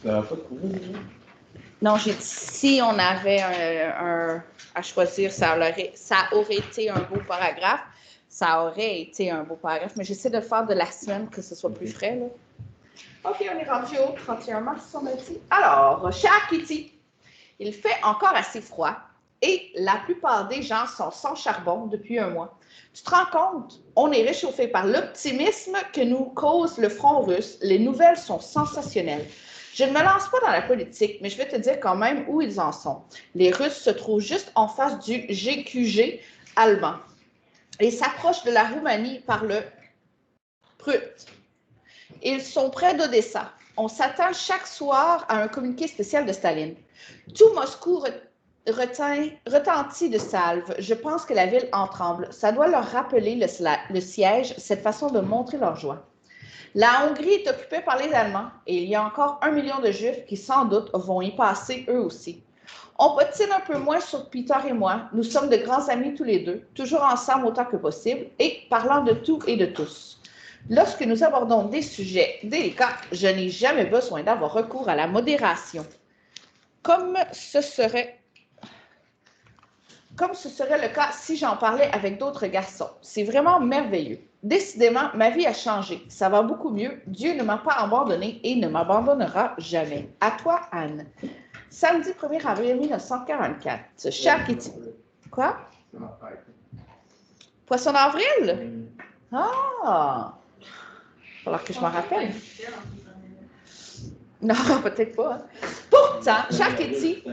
Tu n'auras pas trouvé, déjà? Non, j'ai dit, si on avait à choisir, ça aurait été un beau paragraphe. Ça aurait été un beau paragraphe, mais j'essaie de le faire de la semaine, que ce soit plus frais, là. OK, on est rendu au 31 mars, on a dit. Alors, cher Kitty, il fait encore assez froid et la plupart des gens sont sans charbon depuis un mois. Tu te rends compte? On est réchauffé par l'optimisme que nous cause le front russe. Les nouvelles sont sensationnelles. Je ne me lance pas dans la politique, mais je vais te dire quand même où ils en sont. Les Russes se trouvent juste en face du GQG allemand et s'approchent de la Roumanie par le Prut. Ils sont près d'Odessa. On s'attend chaque soir à un communiqué spécial de Staline. Tout Moscou retentit de salve. Je pense que la ville en tremble. Ça doit leur rappeler le siège, cette façon de montrer leur joie. La Hongrie est occupée par les Allemands et il y a encore 1 million de Juifs qui, sans doute, vont y passer eux aussi. On patine un peu moins sur Peter et moi. Nous sommes de grands amis tous les deux, toujours ensemble autant que possible et parlant de tout et de tous. Lorsque nous abordons des sujets délicats, je n'ai jamais besoin d'avoir recours à la modération. Comme ce serait le cas si j'en parlais avec d'autres garçons. C'est vraiment merveilleux. Décidément, ma vie a changé. Ça va beaucoup mieux. Dieu ne m'a pas abandonné et ne m'abandonnera jamais. À toi, Anne. Samedi 1er avril 1944. Cher Kitty. Quoi? Poisson d'avril? Ah! Alors que je m'en rappelle. Non, peut-être pas. Hein. Pourtant, cher Kitty,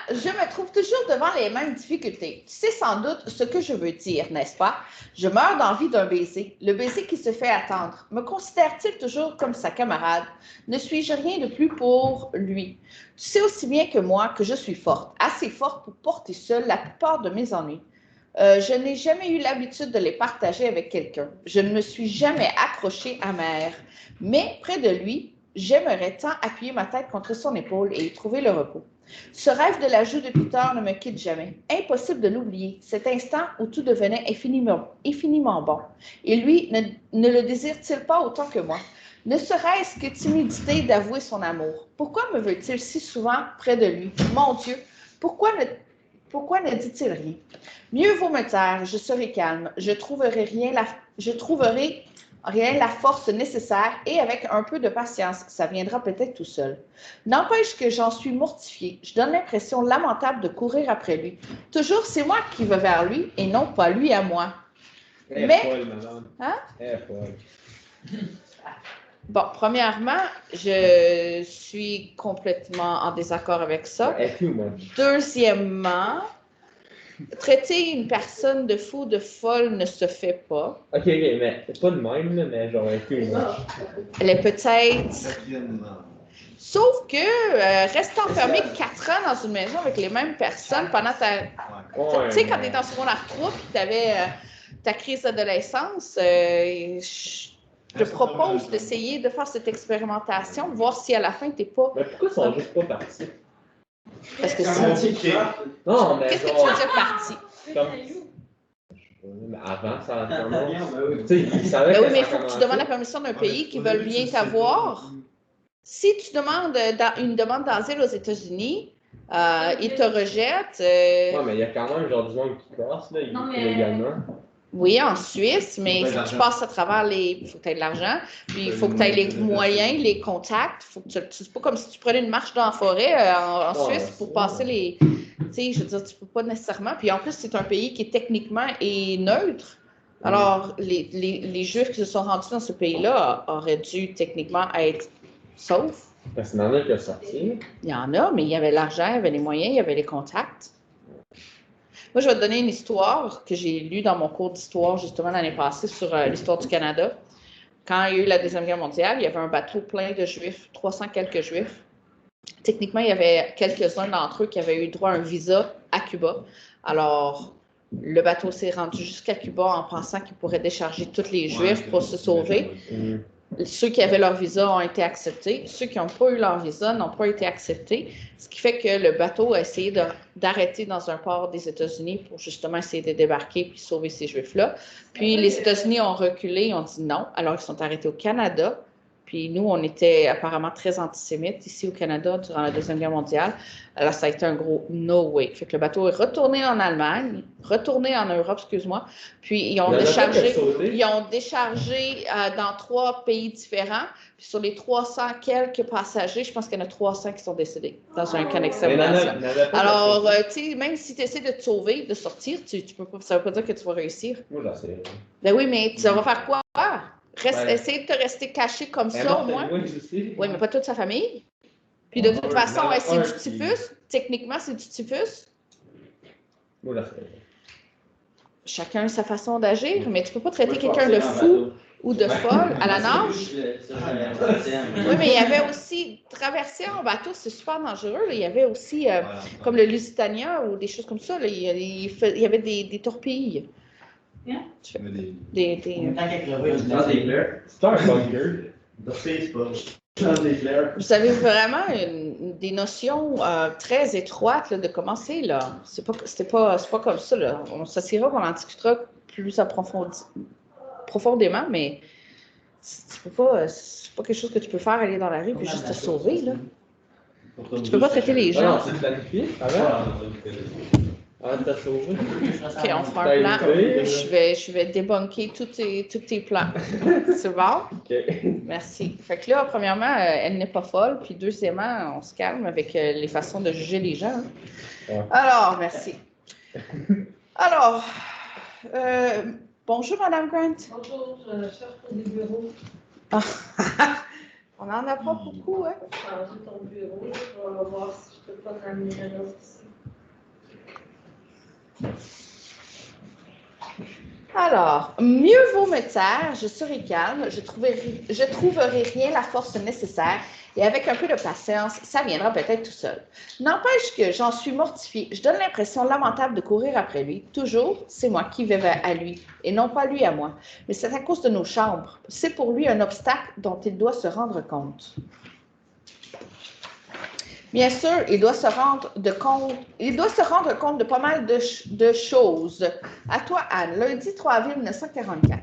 je me trouve toujours devant les mêmes difficultés. Tu sais sans doute ce que je veux dire, n'est-ce pas? Je meurs d'envie d'un baiser, le baiser qui se fait attendre. Me considère-t-il toujours comme sa camarade? Ne suis-je rien de plus pour lui? Tu sais aussi bien que moi que je suis forte, assez forte pour porter seule la plupart de mes ennuis. Je n'ai jamais eu l'habitude de les partager avec quelqu'un. Je ne me suis jamais accrochée à ma mère. Mais près de lui, j'aimerais tant appuyer ma tête contre son épaule et y trouver le repos. Ce rêve de la joue de Peter ne me quitte jamais. Impossible de l'oublier, cet instant où tout devenait infiniment bon. Et lui, ne le désire-t-il pas autant que moi? Ne serait-ce que timidité d'avouer son amour. Pourquoi me veut-il si souvent près de lui? Mon Dieu, pourquoi ne dit-il rien? Mieux vaut me taire, je serai calme, je trouverai rien la force nécessaire et avec un peu de patience, ça viendra peut-être tout seul. N'empêche que j'en suis mortifiée. Je donne l'impression lamentable de courir après lui. Toujours, c'est moi qui vais vers lui et non pas lui à moi. Mais, hein? Bon, premièrement, je suis complètement en désaccord avec ça. Deuxièmement, traiter une personne de fou, de folle ne se fait pas. OK, mais c'est pas de même, mais genre un peu. Elle est peut-être... Sauf que rester enfermé 4 ans dans une maison avec les mêmes personnes pendant ta... Tu sais, quand tu étais en secondaire 3 puis tu avais ta crise d'adolescence, je propose d'essayer de faire cette expérimentation, voir si à la fin, tu n'es pas... Mais pourquoi ils sont juste pas partis? Parce que c'est... Non, mais qu'est-ce que tu veux dire parti? Comme... Mais avant, ça a commencé. Tu sais, ils savaient Ben que oui, mais il ça faut que tu demandes la permission d'un pays qui veulent bien t'avoir. Si tu demandes une demande d'asile aux États-Unis, ils te rejettent. Ouais, mais il y a quand même genre du monde qui passe, là, illégalement. Oui, en Suisse, mais il faut que tu passes à travers il faut que tu aies de l'argent, puis il faut que tu aies les moyens, les contacts. Faut que c'est pas comme si tu prenais une marche dans la forêt en Suisse pour passer les... Tu sais, je veux dire, tu peux pas nécessairement. Puis en plus, c'est un pays qui est techniquement neutre. Alors, les Juifs qui se sont rendus dans ce pays-là auraient dû techniquement être saufs. Parce qu'il y en a qui ont sorti. Il y en a, mais il y avait l'argent, il y avait les moyens, il y avait les contacts. Moi, je vais te donner une histoire que j'ai lue dans mon cours d'histoire, justement, l'année passée, sur l'histoire du Canada. Quand il y a eu la Deuxième Guerre mondiale, il y avait un bateau plein de Juifs, 300 quelques Juifs. Techniquement, il y avait quelques-uns d'entre eux qui avaient eu droit à un visa à Cuba. Alors, le bateau s'est rendu jusqu'à Cuba en pensant qu'il pourrait décharger tous les Juifs pour se sauver. Ceux qui avaient leur visa ont été acceptés. Ceux qui n'ont pas eu leur visa n'ont pas été acceptés. Ce qui fait que le bateau a essayé d'arrêter dans un port des États-Unis pour justement essayer de débarquer puis sauver ces Juifs-là. Puis les États-Unis ont reculé, ils ont dit non. Alors ils sont arrêtés au Canada. Puis nous, on était apparemment très antisémites ici au Canada durant la Deuxième Guerre mondiale. Alors, ça a été un gros no way. Fait que le bateau est retourné en Allemagne, retourné en Europe, excuse-moi. Puis ils ont déchargé dans 3 pays différents. Puis sur les 300 quelques passagers, je pense qu'il y en a 300 qui sont décédés dans un camp d'extermination. Alors, tu sais, même si tu essaies de te sauver, de sortir, tu peux pas, ça ne veut pas dire que tu vas réussir. Moi, j'en sais. Ben oui, mais tu vas faire quoi? Essayer de te rester caché comme ça, au moins. Oui, mais pas toute sa famille. Puis de toute façon, c'est du typhus. Techniquement, c'est du typhus. Moi, j'en sais. Chacun a sa façon d'agir, mais tu peux pas traiter quelqu'un de fou ou de folle à la nage. Oui, mais il y avait aussi, traverser en bateau, c'est super dangereux. Là. Il y avait aussi, comme le Lusitania ou des choses comme ça, là, il y avait des torpilles. Yeah. C'est un bunker. Vous avez vraiment des notions très étroites là, de commencer là. C'est pas comme ça là. On s'assira qu'on en discutera plus profondément, mais c'est pas quelque chose que tu peux faire aller dans la rue et juste te sauver là. Tu peux pas traiter les gens. Non, c'est planifié avant. Ah, t'as sauvé. OK, on fera un plan. Je vais débunker tous tes plans. C'est bon? OK. Merci. Fait que là, premièrement, elle n'est pas folle. Puis deuxièmement, on se calme avec les façons de juger les gens. Ouais. Alors, merci. Alors, bonjour, Madame Grant. Bonjour, je cherche pour des bureaux. On n'en a pas beaucoup, hein? Changer ton bureau, je vais voir si je peux pas ramener un autre ici. Alors, mieux vaut me taire, je serai calme, je trouverai rien la force nécessaire et avec un peu de patience, ça viendra peut-être tout seul. N'empêche que j'en suis mortifiée, je donne l'impression lamentable de courir après lui. Toujours, c'est moi qui vais à lui et non pas lui à moi. Mais c'est à cause de nos chambres. C'est pour lui un obstacle dont il doit se rendre compte. Bien sûr, il doit se rendre compte de pas mal de choses. À toi, Anne, lundi 3 avril 1944.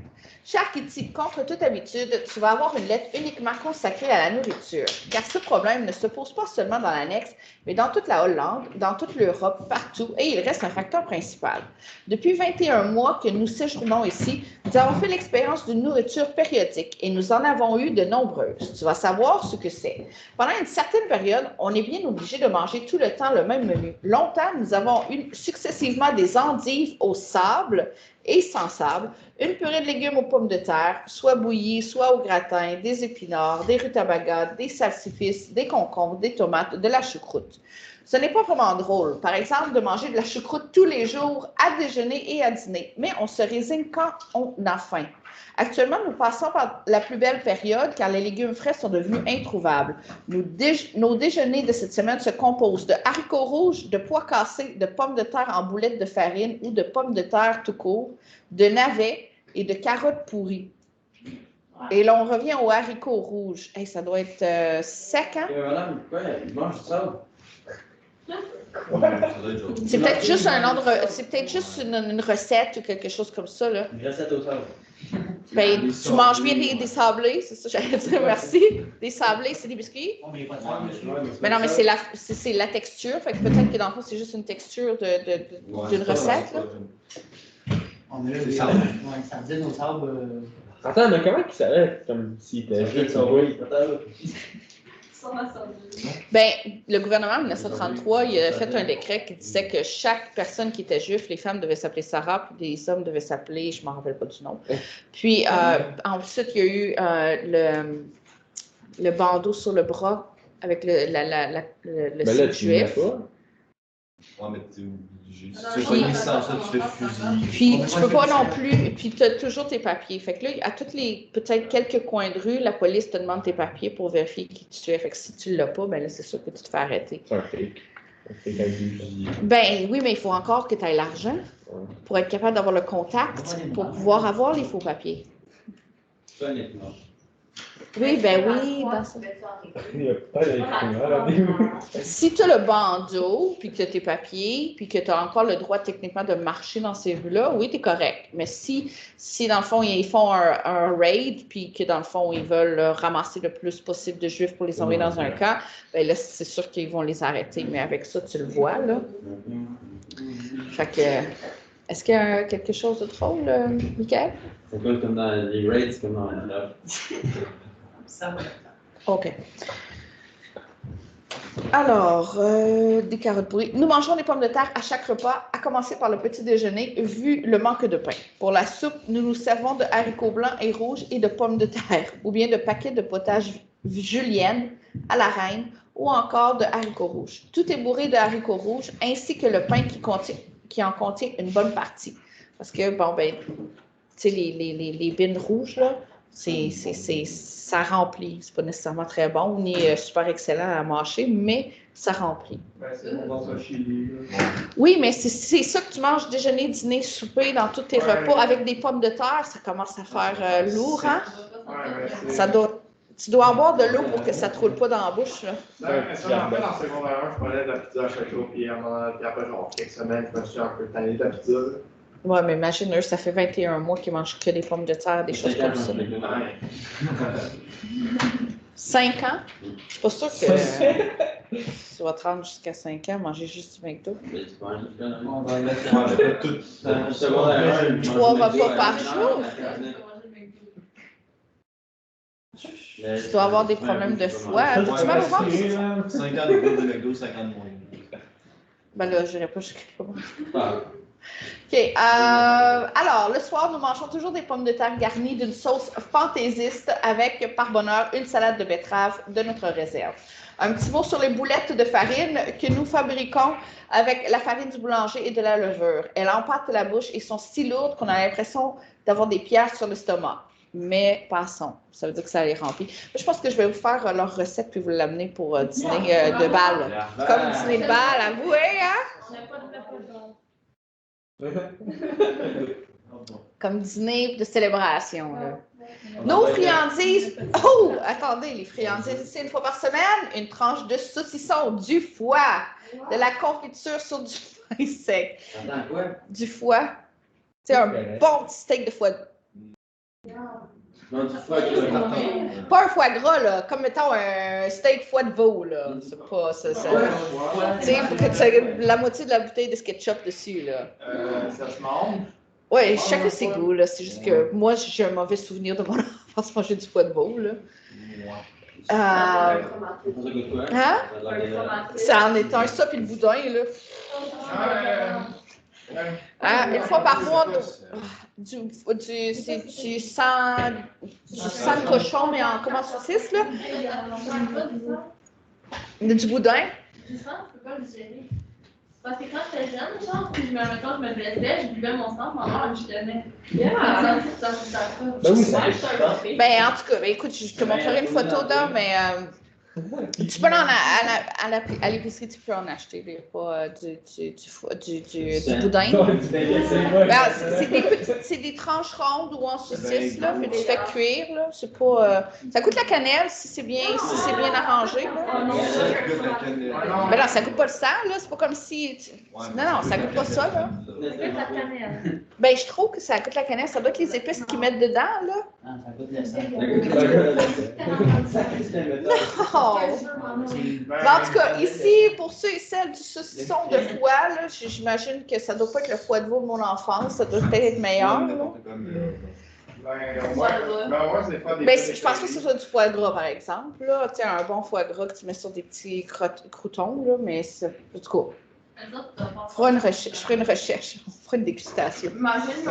Cher Kitty, contre toute habitude, tu vas avoir une lettre uniquement consacrée à la nourriture, car ce problème ne se pose pas seulement dans l'annexe, mais dans toute la Hollande, dans toute l'Europe, partout, et il reste un facteur principal. Depuis 21 mois que nous séjournons ici, nous avons fait l'expérience d'une nourriture périodique et nous en avons eu de nombreuses. Tu vas savoir ce que c'est. Pendant une certaine période, on est bien obligé de manger tout le temps le même menu. Longtemps, nous avons eu successivement des endives au sable et sans sable, une purée de légumes aux pommes de terre, soit bouillie, soit au gratin, des épinards, des rutabagas, des salsifis, des concombres, des tomates, de la choucroute. Ce n'est pas vraiment drôle, par exemple, de manger de la choucroute tous les jours, à déjeuner et à dîner, mais on se résigne quand on a faim. Actuellement, nous passons par la plus belle période car les légumes frais sont devenus introuvables. Nos déjeuners de cette semaine se composent de haricots rouges, de pois cassés, de pommes de terre en boulettes de farine ou de pommes de terre tout court, de navets et de carottes pourries. Et là, on revient aux haricots rouges. Hey, ça doit être sec, hein? Madame, pourquoi il mange ça? C'est peut-être juste une recette ou quelque chose comme ça, là. Une recette au sable. Ben, tu manges bien des sablés, c'est ça que j'allais dire, merci. Des sablés, c'est des biscuits? Mais non, mais c'est la texture, fait que peut-être que dans le fond, c'est juste une texture d'une recette, là. On a des sardines au sable. Attends, mais comment il savait comme s'il était juste Ben, le gouvernement, en 1933, il a fait un décret qui disait que chaque personne qui était juif, les femmes devaient s'appeler Sarah, puis les hommes devaient s'appeler, je ne m'en rappelle pas du nom. Puis, ensuite, il y a eu le bandeau sur le bras avec le signe juif. Ouais, mais t'es obligé. Puis, tu peux pas non plus. Puis, tu as toujours tes papiers. Fait que là, à tous les, peut-être quelques coins de rue, la police te demande tes papiers pour vérifier qui tu es. Fait que si tu ne l'as pas, ben là, c'est sûr que tu te fais arrêter. C'est un fake. Ben oui, mais il faut encore que tu aies l'argent pour être capable d'avoir le contact pour pouvoir avoir les faux papiers. Oui, ben oui. Dans ça. Il n'y a pas d'imprimeur. Si tu as le bandeau, puis que tu as tes papiers, puis que tu as encore le droit techniquement de marcher dans ces rues-là, oui, tu es correct. Mais si dans le fond, ils font un raid, puis que dans le fond, ils veulent ramasser le plus possible de juifs pour les envoyer dans un camp, ben là, c'est sûr qu'ils vont les arrêter. Mais avec ça, tu le vois, là. Fait que, est-ce qu'il y a quelque chose de drôle, Michael? C'est quoi comme dans les raids, comme dans la Ça va. OK. Alors, des carottes pourries. Nous mangeons des pommes de terre à chaque repas, à commencer par le petit déjeuner, vu le manque de pain. Pour la soupe, nous nous servons de haricots blancs et rouges et de pommes de terre, ou bien de paquets de potage julienne à la reine, ou encore de haricots rouges. Tout est bourré de haricots rouges, ainsi que le pain qui en contient une bonne partie. Parce que, bon, ben, tu sais, les bines rouges, là, ça remplit. C'est pas nécessairement très bon ni super excellent à mâcher, mais ça remplit. Ben, c'est bon dans un chili. Oui, mais c'est ça que tu manges déjeuner, dîner, souper dans tous tes repas avec des pommes de terre, ça commence à faire lourd, hein? Tu dois avoir de l'eau pour que ça te roule pas dans la bouche, là. Non, mais ça, j'en fais dans le secondaire 1, je prenais de la pizza à chaque jour, puis après, genre, quelques semaines, je me suis un peu tanné de la pizza. Là. Ouais, mais imagine, eux, ça fait 21 mois qu'ils mangent que des pommes de terre, des choses comme ça. 5 ans? Je suis pas sûre que tu vas te rendre jusqu'à 5 ans, manger juste du McDo. On va mettre tout. 3 repas par jour? Tu dois avoir des problèmes de foie. As-tu mal au ventre? 5 ans de gros de McDo, 5 ans de moins. Ben là, je n'irai pas jusqu'à OK. Alors, le soir, nous mangeons toujours des pommes de terre garnies d'une sauce fantaisiste avec, par bonheur, une salade de betterave de notre réserve. Un petit mot sur les boulettes de farine que nous fabriquons avec la farine du boulanger et de la levure. Elles empâtent la bouche et sont si lourdes qu'on a l'impression d'avoir des pierres sur l'estomac. Mais passons. Ça veut dire que ça les remplit. Je pense que je vais vous faire leur recette puis vous l'amener pour dîner de bal. Comme dîner de bal, avouez, hein? Comme dîner de célébration. Là. Nos friandises. Oh, attendez, les friandises ici une fois par semaine, une tranche de saucisson, du foie, de la confiture sur du pain sec. Du foie. C'est un bon petit steak de foie. Pas un foie gras, là, comme mettons un steak foie de veau, là. C'est pas ça. Tu sais, il faut que tu aies la moitié de la bouteille de ketchup dessus, là. Ça se mange. Oui, chacun ses goûts, là. C'est juste que moi, j'ai un mauvais souvenir de mon enfance manger du foie de veau, là. Hein? Ça en est un, ça, puis le boudin, là. Une fois par mois, c'est du sang de cochon, mais en comment saucisse, là? Du boudin? Du sang, je peux pas le gérer. Parce que quand j'étais jeune, genre, puis je me blessais, je buvais mon sang pendant que je tenais. Ben, en tout cas, ben, écoute, je te montrerai une photo d'un, mais tu peux à l'épicerie, tu peux en acheter, il n'y a pas du boudin. Ben, c'est des tranches rondes ou en saucisse, là, puis tu fais cuire, là. C'est pas. Ça coûte la cannelle si c'est bien arrangé. Là. Ben non, ça coûte pas le sang, là. C'est pas comme si. Non, ça coûte pas ça, là. Ça coûte la cannelle. Ben, je trouve que ça coûte la cannelle. Ça doit être les épices qu'ils mettent dedans, là. Ah, ça coûte le sang. Non! Ben, en tout cas, ici, pour ceux et celles du saucisson de foie, là, j'imagine que ça doit pas être le foie de veau de mon enfance. Ça doit peut-être être meilleur, là. Ben, je pense pas que ce soit du foie gras, par exemple. Là. Tu sais, un bon foie gras que tu mets sur des petits croutons, là, mais c'est en tout cas. Je ferai une recherche, on fera une dégustation. Imagine, ils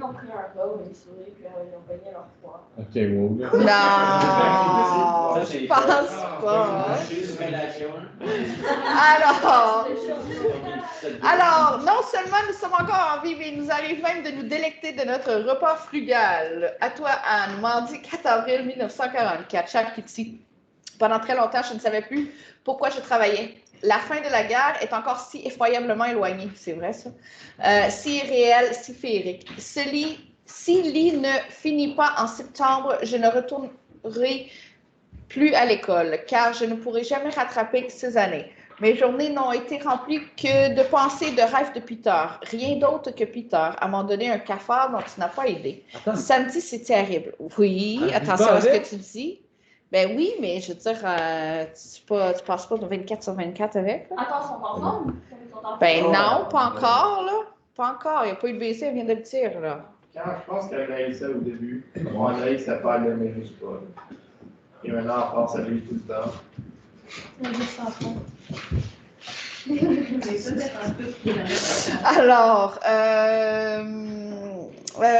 ont pris un bol, une souris, puis ils ont payé leur foie. Ok, wow. Non, je pense pas. Alors, non seulement nous sommes encore en vie, mais il nous arrive même de nous délecter de notre repas frugal. À toi, Anne, mardi 4 avril 1944, cher Kitty. Pendant très longtemps, je ne savais plus pourquoi je travaillais. La fin de la guerre est encore si effroyablement éloignée, c'est vrai ça, si irréelle, si féerique. Ce lit Si l'I ne finit pas en septembre, je ne retournerai plus à l'école, car je ne pourrai jamais rattraper ces années. Mes journées n'ont été remplies que de pensées, de rêves de Peter. Rien d'autre que Peter, à m'en donner un cafard dont tu n'as pas aidé. Attends, Samedi, c'est terrible. Oui, Ah, attention dis pas à ce avec. que tu dis. Ben oui, mais je veux dire, tu passes pas de 24 sur 24 avec. Là. Attends, ils sont ensemble? Ils sont ensemble? Ben Oh, non, pas ouais. encore, là. Pas encore. Il n'y a pas eu de BC, elle vient de le dire, là. Quand je pense qu'elle haïssait au début, on haïssait pas, elle l'aimait juste pas. Et maintenant, on pense à lui tout le temps. C'est juste en fond. C'est peut-être un peu plus. Alors,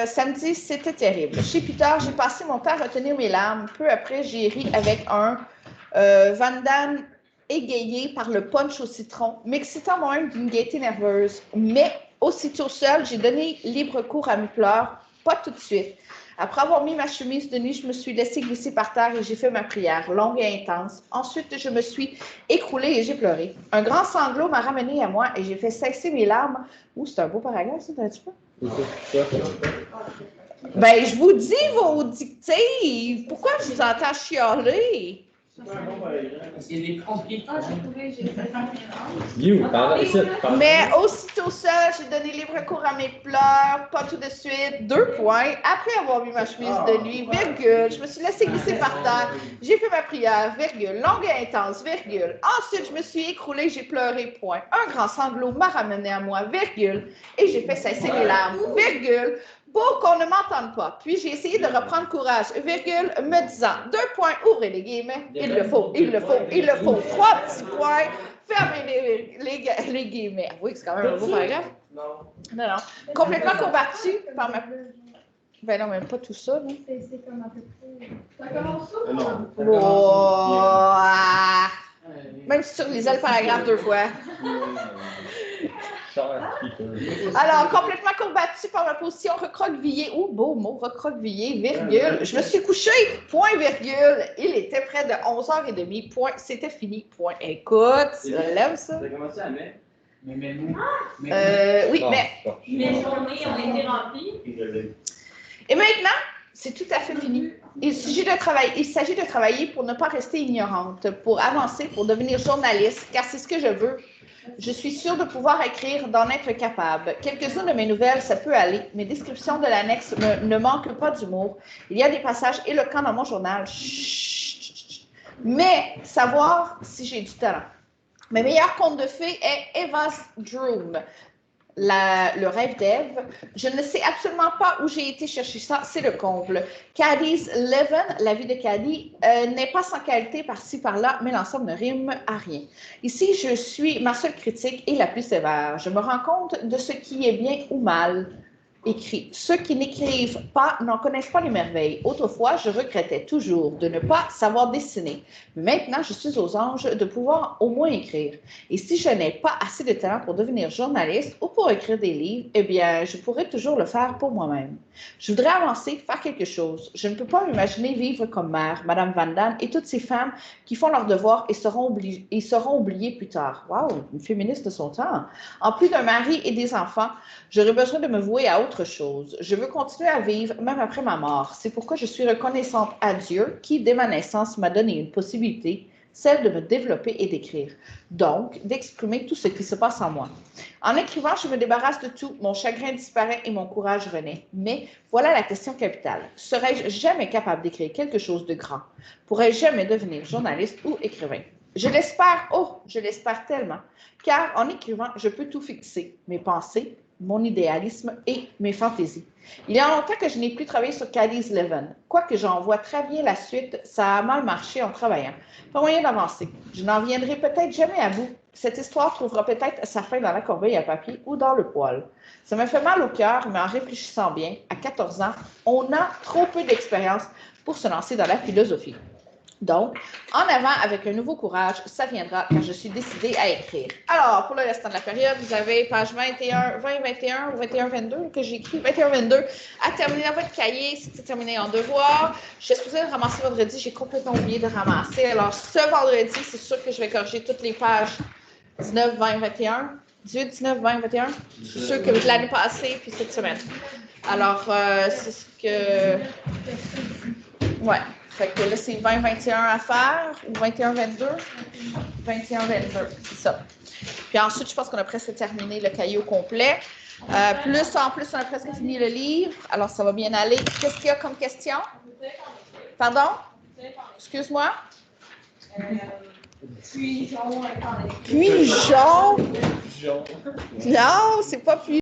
samedi, c'était terrible. Chez Peter, j'ai passé mon temps à retenir mes larmes. Peu après, j'ai ri avec un Van Damme égayé par le punch au citron, m'excitant moi-même d'une gaieté nerveuse. Mais aussitôt seule, j'ai donné libre cours à mes pleurs, pas tout de suite. Après avoir mis ma chemise de nuit, je me suis laissée glisser par terre et j'ai fait ma prière, longue et intense. Ensuite, je me suis écroulée et j'ai pleuré. Un grand sanglot m'a ramenée à moi et j'ai fait cesser mes larmes. Ouh, c'est un beau paragraphe, ça, un petit peu. Ben, je vous dis vos dictées. Pourquoi je vous entends chialer? C'est des compliqués. Ah, j'ai trouvé, j'ai fait ça. You, parle ici. parle. Mais aussitôt seule, j'ai donné libre cours à mes pleurs, pas tout de suite, 2 points. Après avoir mis ma chemise de nuit, virgule, je me suis laissée glisser par terre, j'ai fait ma prière, virgule, longue et intense, virgule. Ensuite, je me suis écroulée, j'ai pleuré, point. Un grand sanglot m'a ramené à moi, virgule, et j'ai fait cesser mes larmes, virgule, pour qu'on ne m'entende pas. Puis j'ai essayé de reprendre courage, virgule, me disant, 2 points, ouvrez les guillemets, il le faut, il le faut, il le faut, 3 petits points, fermez les guillemets. Oui, c'est quand même un beau paragraphe. Non. Non, non. Complètement combattu par ma... Ben non, même pas tout ça, non? C'est comme à peu près. Ça commence ça? Non. Oh, ah. Même si tu relisais le paragraphe 2 fois. Alors, complètement combattu par ma position recroquevillée, beau mot, recroquevillée, virgule. Je me suis couchée, point, virgule. Il était près de 11h30, point. C'était fini, point. Écoute, tu lèves ça? Ça a commencé à mettre. Mais nous. Oui, Bon, mais... bon. Mes journées ont été remplies. Et maintenant, c'est tout à fait fini. Il s'agit de travailler pour ne pas rester ignorante, pour avancer, pour devenir journaliste, car c'est ce que je veux. Je suis sûre de pouvoir écrire, d'en être capable. Quelques-unes de mes nouvelles, ça peut aller. Mes descriptions de l'annexe ne manquent pas d'humour. Il y a des passages éloquents dans mon journal. Chut. Mais savoir si j'ai du talent. Mes meilleurs contes de fées est Eva's Dream. Le rêve d'Ève. Je ne sais absolument pas où j'ai été chercher ça, c'est le comble. Caddy's Leven, la vie de Caddy, n'est pas sans qualité par-ci par-là, mais l'ensemble ne rime à rien. Ici, je suis ma seule critique et la plus sévère. Je me rends compte de ce qui est bien ou mal écrit. Ceux qui n'écrivent pas n'en connaissent pas les merveilles. Autrefois, je regrettais toujours de ne pas savoir dessiner. Mais maintenant, je suis aux anges de pouvoir au moins écrire. Et si je n'ai pas assez de talent pour devenir journaliste ou pour écrire des livres, eh bien, je pourrais toujours le faire pour moi-même. Je voudrais avancer, faire quelque chose. Je ne peux pas m'imaginer vivre comme mère, Madame Van Damme et toutes ces femmes qui font leurs devoirs et seront oubliées plus tard. Wow, une féministe de son temps. En plus d'un mari et des enfants, j'aurais besoin de me vouer à autre chose. Je veux continuer à vivre même après ma mort. C'est pourquoi je suis reconnaissante à Dieu qui, dès ma naissance, m'a donné une possibilité, celle de me développer et d'écrire. Donc, d'exprimer tout ce qui se passe en moi. En écrivant, je me débarrasse de tout. Mon chagrin disparaît et mon courage renaît. Mais voilà la question capitale. Serais-je jamais capable d'écrire quelque chose de grand? Pourrais-je jamais devenir journaliste ou écrivain? Je l'espère, je l'espère tellement, car en écrivant, je peux tout fixer, mes pensées, mon idéalisme et mes fantaisies. Il y a longtemps que je n'ai plus travaillé sur Caddy's Leven. Quoique j'en vois très bien la suite, ça a mal marché en travaillant. Pas moyen d'avancer. Je n'en viendrai peut-être jamais à bout. Cette histoire trouvera peut-être sa fin dans la corbeille à papier ou dans le poêle. Ça me fait mal au cœur, mais en réfléchissant bien, à 14 ans, on a trop peu d'expérience pour se lancer dans la philosophie. Donc, en avant avec un nouveau courage, ça viendra quand je suis décidée à écrire. Alors, pour le restant de la période, vous avez page 21, 20-21 ou 21-22 que j'ai écrit, 21-22, à terminer dans votre cahier, c'était terminé en devoir. Je suis supposée le ramasser vendredi, j'ai complètement oublié de ramasser. Alors, ce vendredi, c'est sûr que je vais corriger toutes les pages 19, 20, 21, 18, 19, 20, 21. Je suis sûre que l'année passée, puis cette semaine. Alors, c'est ce que... Ouais. Fait que là, c'est 20-21 à faire, ou 21-22? 21-22, c'est ça. Puis ensuite, je pense qu'on a presque terminé le cahier au complet. En plus, on a presque fini le livre. Alors, ça va bien aller. Qu'est-ce qu'il y a comme question? Pardon? Excuse-moi? Puis, Puis jaune? Non, c'est pas puis